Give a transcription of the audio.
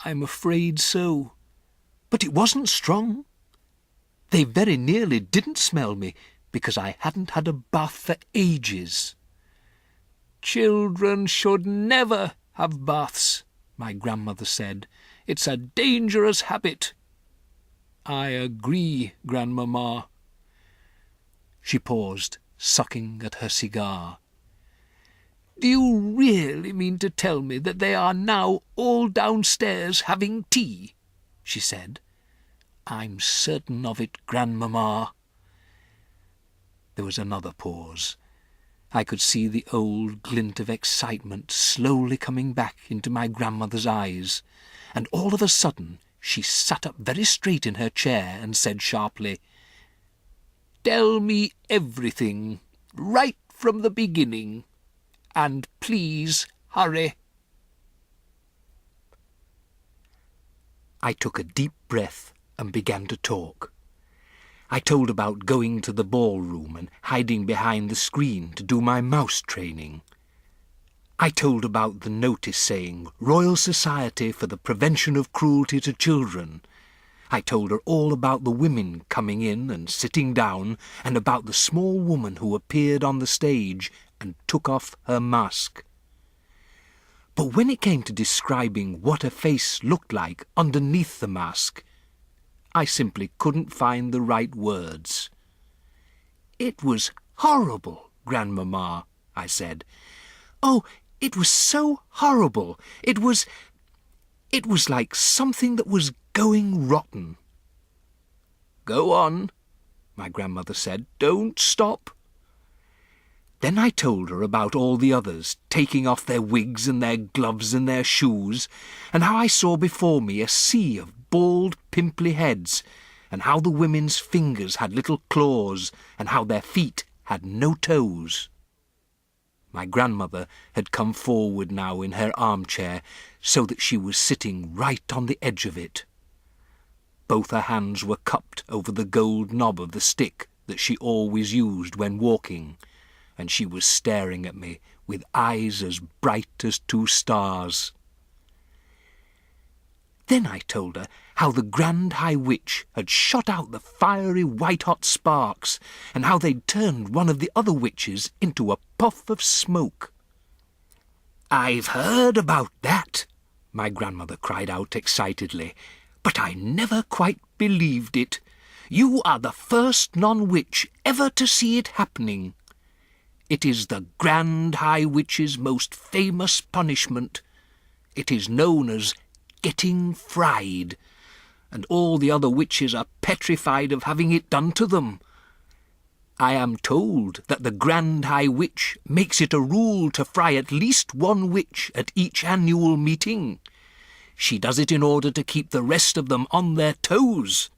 I'm afraid so. But it wasn't strong. They very nearly didn't smell me, because I hadn't had a bath for ages. Children should never have baths, my grandmother said. It's a dangerous habit. I agree, Grandmama. She paused, sucking at her cigar. Do you really mean to tell me that they are now all downstairs having tea? She said. I'm certain of it, Grandmama. There was another pause. I could see the old glint of excitement slowly coming back into my grandmother's eyes, and all of a sudden she sat up very straight in her chair and said sharply, Tell me everything, right from the beginning, and please hurry. I took a deep breath and began to talk. I told about going to the ballroom and hiding behind the screen to do my mouse training. I told about the notice saying Royal Society for the Prevention of Cruelty to Children. I told her all about the women coming in and sitting down, and about the small woman who appeared on the stage and took off her mask. But when it came to describing what her face looked like underneath the mask, I simply couldn't find the right words. It was horrible, Grandmama, I said. Oh, it was so horrible. It was like something that was going rotten. Go on, my grandmother said. Don't stop. Then I told her about all the others taking off their wigs and their gloves and their shoes, and how I saw before me a sea of bald, pimply heads, and how the women's fingers had little claws, and how their feet had no toes. My grandmother had come forward now in her armchair, so that she was sitting right on the edge of it. Both her hands were cupped over the gold knob of the stick that she always used when walking, and she was staring at me with eyes as bright as 2 stars. Then I told her how the Grand High Witch had shot out the fiery white-hot sparks, and how they'd turned one of the other witches into a puff of smoke. I've heard about that, my grandmother cried out excitedly, but I never quite believed it. You are the first non-witch ever to see it happening. It is the Grand High Witch's most famous punishment. It is known as getting fried, and all the other witches are petrified of having it done to them. I am told that the Grand High Witch makes it a rule to fry at least 1 witch at each annual meeting. She does it in order to keep the rest of them on their toes,